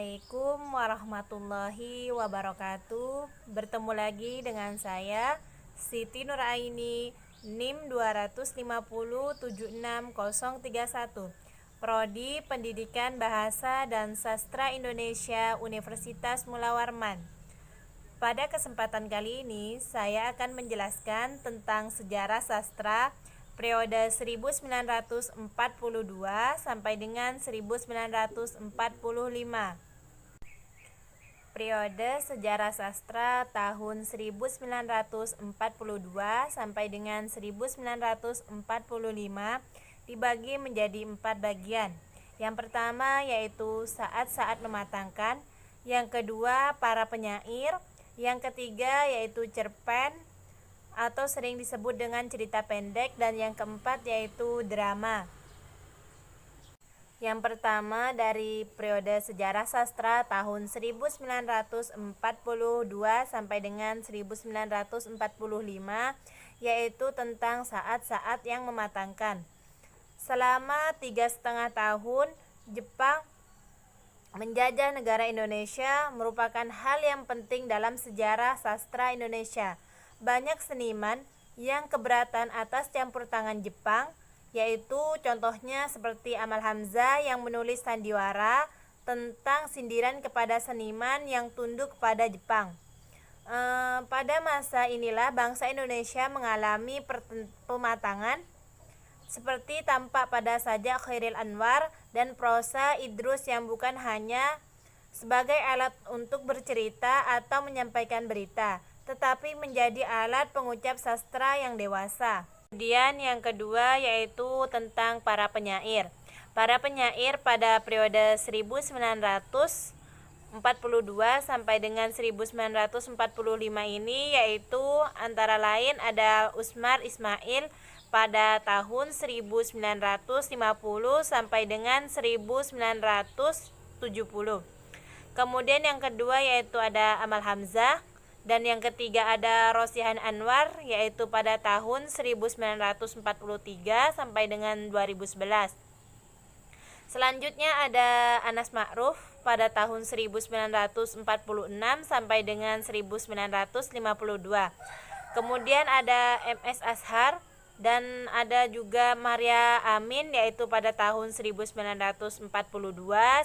Assalamualaikum warahmatullahi wabarakatuh. Bertemu lagi dengan saya Siti Nuraini, NIM 250760031, Prodi Pendidikan Bahasa dan Sastra Indonesia, Universitas Mula Warman. Pada kesempatan kali ini saya akan menjelaskan tentang sejarah sastra periode 1942 sampai dengan 1945. Periode sejarah sastra tahun 1942 sampai dengan 1945 dibagi menjadi 4 bagian. Yang pertama yaitu saat-saat mematangkan, yang kedua para penyair, yang ketiga yaitu cerpen atau sering disebut dengan cerita pendek, dan yang keempat yaitu drama. Yang pertama dari periode sejarah sastra tahun 1942 sampai dengan 1945 yaitu tentang saat-saat yang mematangkan. Selama 3,5 tahun Jepang menjajah negara Indonesia merupakan hal yang penting dalam sejarah sastra Indonesia. Banyak seniman yang keberatan atas campur tangan Jepang, yaitu contohnya seperti Amal Hamzah yang menulis sandiwara tentang sindiran kepada seniman yang tunduk kepada Jepang. Pada masa inilah bangsa Indonesia mengalami pematangan seperti tampak pada sajak Khairil Anwar dan prosa Idrus yang bukan hanya sebagai alat untuk bercerita atau menyampaikan berita, tetapi menjadi alat pengucap sastra yang dewasa. Kemudian yang kedua yaitu tentang para penyair. Para penyair pada periode 1942 sampai dengan 1945 ini yaitu antara lain ada Usmar Ismail pada tahun 1950 sampai dengan 1970. Kemudian yang kedua yaitu ada Amal Hamzah, dan yang ketiga ada Rosihan Anwar yaitu pada tahun 1943 sampai dengan 2011. Selanjutnya ada Anas Ma'ruf pada tahun 1946 sampai dengan 1952. Kemudian ada MS Ashar dan ada juga Maria Amin yaitu pada tahun 1942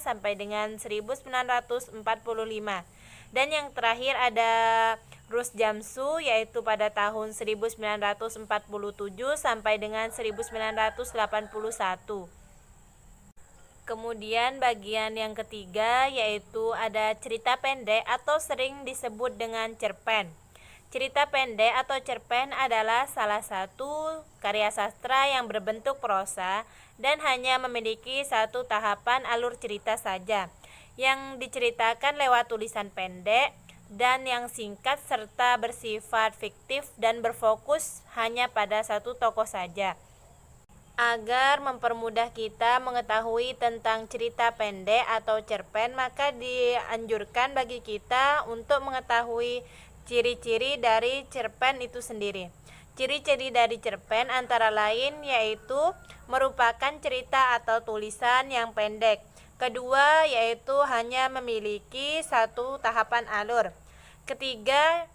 sampai dengan 1945. Dan yang terakhir ada Rus Jamsu yaitu pada tahun 1947 sampai dengan 1981. Kemudian bagian yang ketiga yaitu ada cerita pendek atau sering disebut dengan cerpen. Cerita pendek atau cerpen adalah salah satu karya sastra yang berbentuk prosa dan hanya memiliki satu tahapan alur cerita saja, yang diceritakan lewat tulisan pendek dan yang singkat serta bersifat fiktif dan berfokus hanya pada satu tokoh saja. Agar mempermudah kita mengetahui tentang cerita pendek atau cerpen, maka dianjurkan bagi kita untuk mengetahui ciri-ciri dari cerpen itu sendiri. Ciri-ciri dari cerpen antara lain yaitu merupakan cerita atau tulisan yang pendek. Kedua yaitu hanya memiliki satu tahapan alur. Ketiga,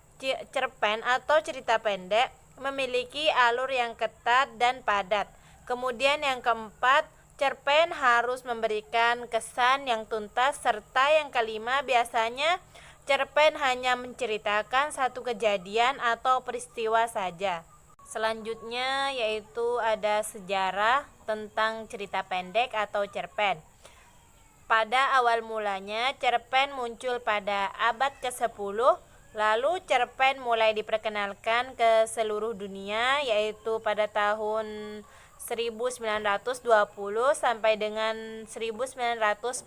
cerpen atau cerita pendek memiliki alur yang ketat dan padat. Kemudian yang keempat, cerpen harus memberikan kesan yang tuntas. Serta yang kelima, biasanya cerpen hanya menceritakan satu kejadian atau peristiwa saja. Selanjutnya yaitu ada sejarah tentang cerita pendek atau cerpen. Pada awal mulanya cerpen muncul pada abad ke-10, lalu cerpen mulai diperkenalkan ke seluruh dunia yaitu pada tahun 1920 sampai dengan 1941.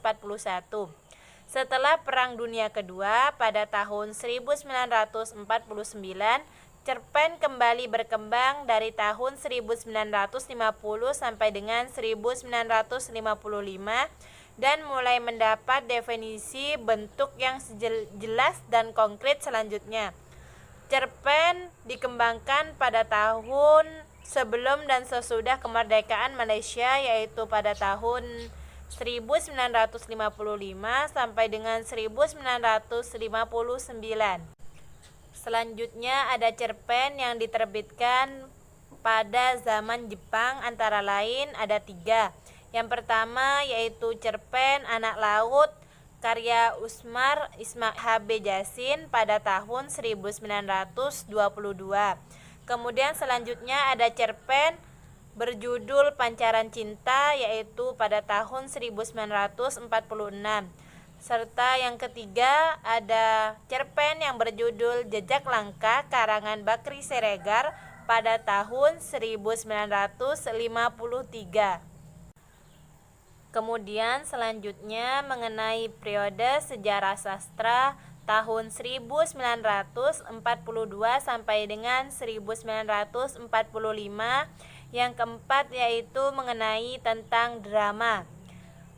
Setelah Perang Dunia Kedua pada tahun 1949, cerpen kembali berkembang dari tahun 1950 sampai dengan 1955 dan mulai mendapat definisi bentuk yang jelas dan konkret selanjutnya. Cerpen dikembangkan pada tahun sebelum dan sesudah kemerdekaan Malaysia yaitu pada tahun 1955 sampai dengan 1959. Selanjutnya ada cerpen yang diterbitkan pada zaman Jepang, antara lain ada 3. Yang pertama yaitu cerpen Anak Laut karya Usmar Ismail H.B. Jasin pada tahun 1922. Kemudian selanjutnya ada cerpen berjudul Pancaran Cinta yaitu pada tahun 1946. Serta yang ketiga ada cerpen yang berjudul Jejak Langkah karangan Bakri Siregar pada tahun 1953. Kemudian selanjutnya mengenai periode sejarah sastra tahun 1942 sampai dengan 1945. Yang keempat yaitu mengenai tentang drama.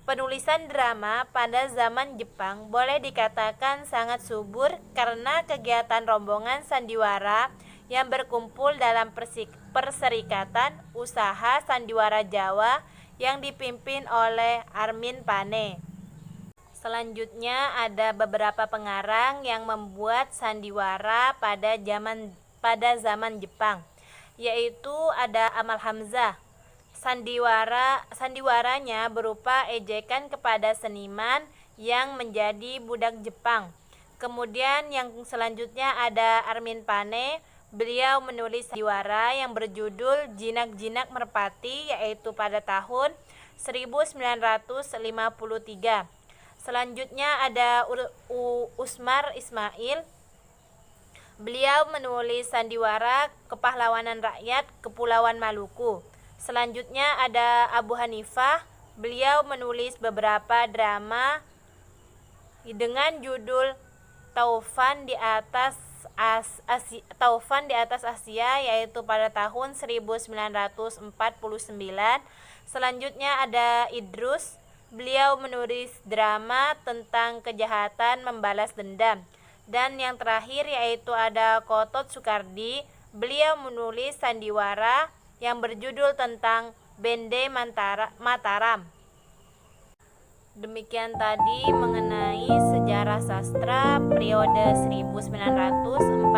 Penulisan drama pada zaman Jepang boleh dikatakan sangat subur karena kegiatan rombongan sandiwara yang berkumpul dalam Perserikatan Usaha Sandiwara Jawa yang dipimpin oleh Armin Pane. Selanjutnya ada beberapa pengarang yang membuat sandiwara pada zaman Jepang, yaitu ada Amal Hamzah. Sandiwaranya berupa ejekan kepada seniman yang menjadi budak Jepang. Kemudian yang selanjutnya ada Armin Pane. Beliau menulis sandiwara yang berjudul Jinak-Jinak Merpati yaitu pada tahun 1953. Selanjutnya ada Usmar Ismail. Beliau menulis sandiwara Kepahlawanan Rakyat Kepulauan Maluku. Selanjutnya ada Abu Hanifah. Beliau menulis beberapa drama dengan judul Taufan di atas Asia yaitu pada tahun 1949. Selanjutnya ada Idrus. Beliau menulis drama tentang kejahatan membalas dendam. Dan yang terakhir yaitu ada Kotot Sukardi. Beliau menulis sandiwara yang berjudul tentang Bende Mataram. Demikian tadi mengenai sejarah sastra periode 1942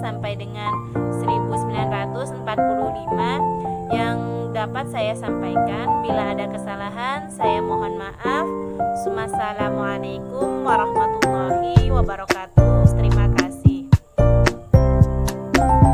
sampai dengan 1945 yang dapat saya sampaikan. Bila ada kesalahan, saya mohon maaf. Wassalamualaikum warahmatullahi wabarakatuh.